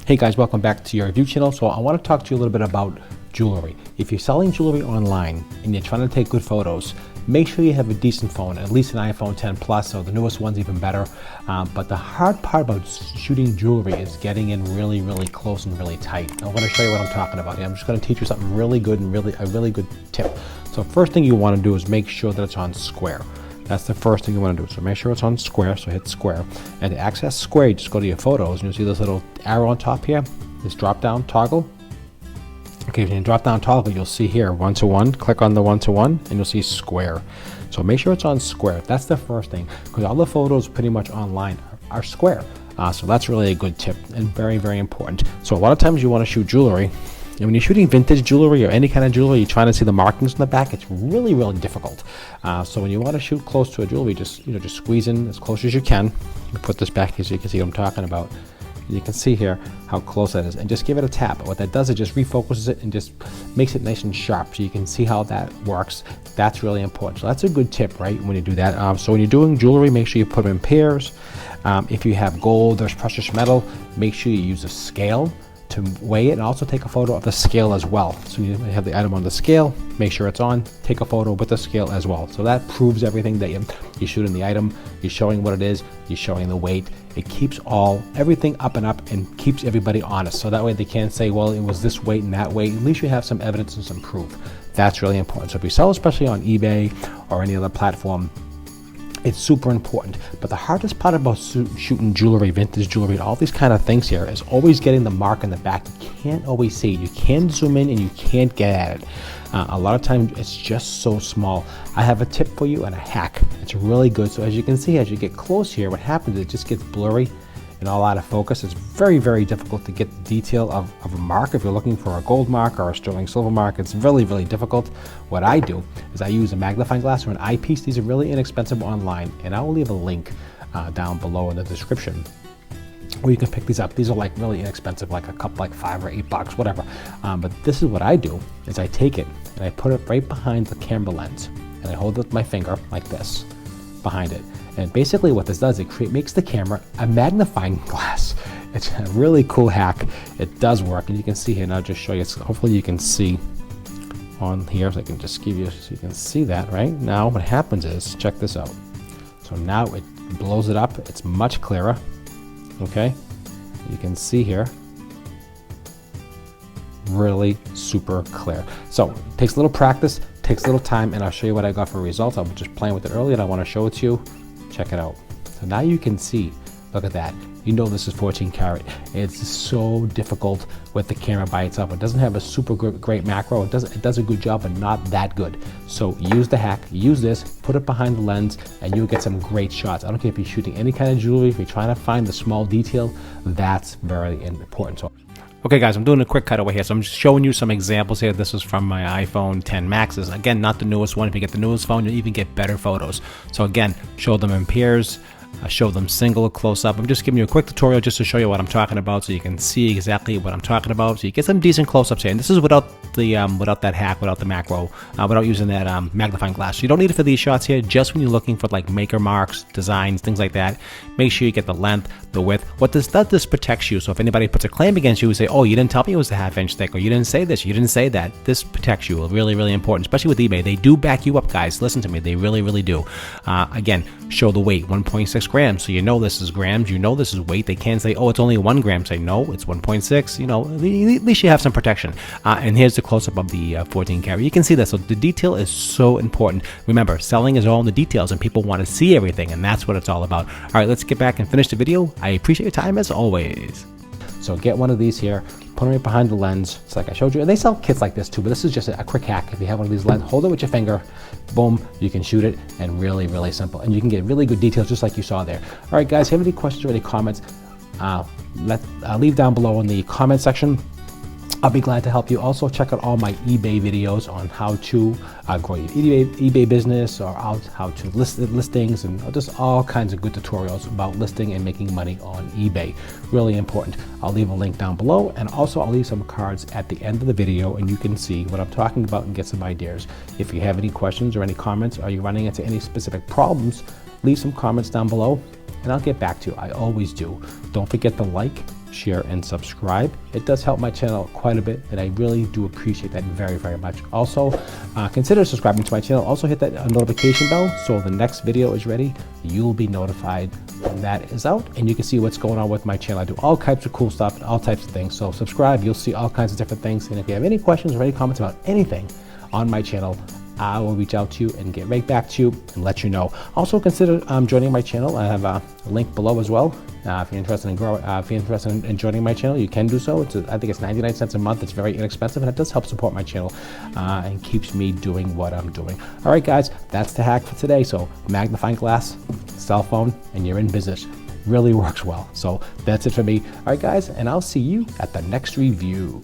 Hey guys, welcome back to your review channel. So I want to talk to you a little bit about jewelry. If you're selling jewelry online and you're trying to take good photos, make sure you have a decent phone, at least an iPhone 10 Plus, so the newest one's even better. But the hard part about shooting jewelry is getting in really, really close and really tight. I'm going to show you what I'm talking about here. I'm just going to teach you something really good and a really good tip. So first thing you want to do is make sure that it's on square. That's the first thing you want to do. So make sure it's on square, so hit square. And to access square, you just go to your photos, and you'll see this little arrow on top here, this drop down toggle. Okay, if you drop down toggle, you'll see here 1:1. Click on the 1:1 and you'll see square. So make sure it's on square. That's the first thing, because all the photos pretty much online are square. So that's really a good tip and very, very important. So a lot of times you want to shoot jewelry, and when you're shooting vintage jewelry or any kind of jewelry, you're trying to see the markings on the back. It's really, really difficult. So when you want to shoot close to a jewelry, just squeeze in as close as you can. Put this back here so you can see what I'm talking about. You can see here how close that is, and just give it a tap. What that does is just refocuses it and just makes it nice and sharp, so you can see how that works. That's really important. So that's a good tip, right, when you do that. So when you're doing jewelry, make sure you put them in pairs. If you have gold or precious metal, make sure you use a scale to weigh it, and also take a photo of the scale as well. So you have the item on the scale, make sure it's on, take a photo with the scale as well. So that proves everything that you're shooting the item, you're showing what it is, you're showing the weight. It keeps everything up and up and keeps everybody honest. So that way they can't say, well, it was this weight and that weight. At least you have some evidence and some proof. That's really important. So if you sell, especially on eBay or any other platform, it's super important. But the hardest part about shooting jewelry, vintage jewelry, and all these kind of things here is always getting the mark in the back. You can't always see it. You can zoom in and you can't get at it. A lot of times it's just so small. I have a tip for you and a hack. It's really good. So as you can see, as you get close here, what happens is it just gets blurry and all out of focus. It's very, very difficult to get the detail of a mark. If you're looking for a gold mark or a sterling silver mark, it's really, really difficult. What I do is I use a magnifying glass or an eyepiece. These are really inexpensive online, and I will leave a link down below in the description where you can pick these up. These are like really inexpensive, like a cup, like $5 or $8, whatever. But this is what I do, is I take it and I put it right behind the camera lens, and I hold it with my finger like this behind it. And basically what this does, it makes the camera a magnifying glass. It's a really cool hack. It does work, and you can see here, and I'll just show you. Hopefully you can see on here, so I can just give you, so you can see that right now. What happens is, check this out. So now it blows it up. It's much clearer. Okay, you can see here, really super clear. So it takes a little practice, takes a little time, and I'll show you what I got for results. I was just playing with it earlier and I want to show it to you. Check it out. So now you can see, look at that. You know this is 14 karat. It's so difficult with the camera by itself. It doesn't have a super great macro. It does a good job, but not that good. So use the hack, use this, put it behind the lens, and you'll get some great shots. I don't care if you're shooting any kind of jewelry, if you're trying to find the small detail, that's very important. So, okay guys, I'm doing a quick cutaway here. So I'm just showing you some examples here. This is from my iPhone 10 Maxes. Again, not the newest one. If you get the newest phone, you'll even get better photos. So again, show them in pairs. I show them single close up. I'm just giving you a quick tutorial just to show you what I'm talking about, so you can see exactly what I'm talking about. So you get some decent close-ups here, and this is without the without that hack, without the macro, without using that magnifying glass. So you don't need it for these shots here. Just when you're looking for like maker marks, designs, things like that, make sure you get the length, the width. What this does, this protects you. So if anybody puts a claim against you and say, "Oh, you didn't tell me it was a ½ inch thick," or "You didn't say this, you didn't say that," this protects you. Really, really important, especially with eBay. They do back you up, guys. Listen to me, they really, really do. Again, show the weight, 1.6 grams. So you know this is grams, you know this is weight. They can't say, "Oh, it's only 1 gram." Say, "No, it's 1.6. You know, at least you have some protection. And here's the close-up of the 14 karat. You can see that. So the detail is so important. Remember, selling is all in the details, and people want to see everything, and that's what it's all about. All right, let's get back and finish the video. I appreciate your time as always. So get one of these here, put them right behind the lens. It's like I showed you. And they sell kits like this too, but this is just a quick hack. If you have one of these lenses, hold it with your finger, boom, you can shoot it, and really, really simple. And you can get really good details just like you saw there. All right, guys, if you have any questions or any comments, leave down below in the comment section. I'll be glad to help you. Also, check out all my eBay videos on how to grow your eBay business, or how to list listings, and just all kinds of good tutorials about listing and making money on eBay. Really important. I'll leave a link down below, and also I'll leave some cards at the end of the video, and you can see what I'm talking about and get some ideas. If you have any questions or any comments, or you're running into any specific problems, leave some comments down below, and I'll get back to you. I always do. Don't forget to like, share, and subscribe. It does help my channel quite a bit, and I really do appreciate that very, very much. Also, consider subscribing to my channel. Also hit that notification bell so the next video is ready. You'll be notified when that is out, and you can see what's going on with my channel. I do all types of cool stuff and all types of things. So subscribe, you'll see all kinds of different things. And if you have any questions or any comments about anything on my channel, I will reach out to you and get right back to you and let you know. Also consider joining my channel. I have a link below as well. If you're interested in if you're interested in joining my channel, you can do so. I think it's 99 cents a month. It's very inexpensive, and it does help support my channel and keeps me doing what I'm doing. All right, guys, that's the hack for today. So magnifying glass, cell phone, and you're in business. Really works well. So that's it for me. All right, guys, and I'll see you at the next review.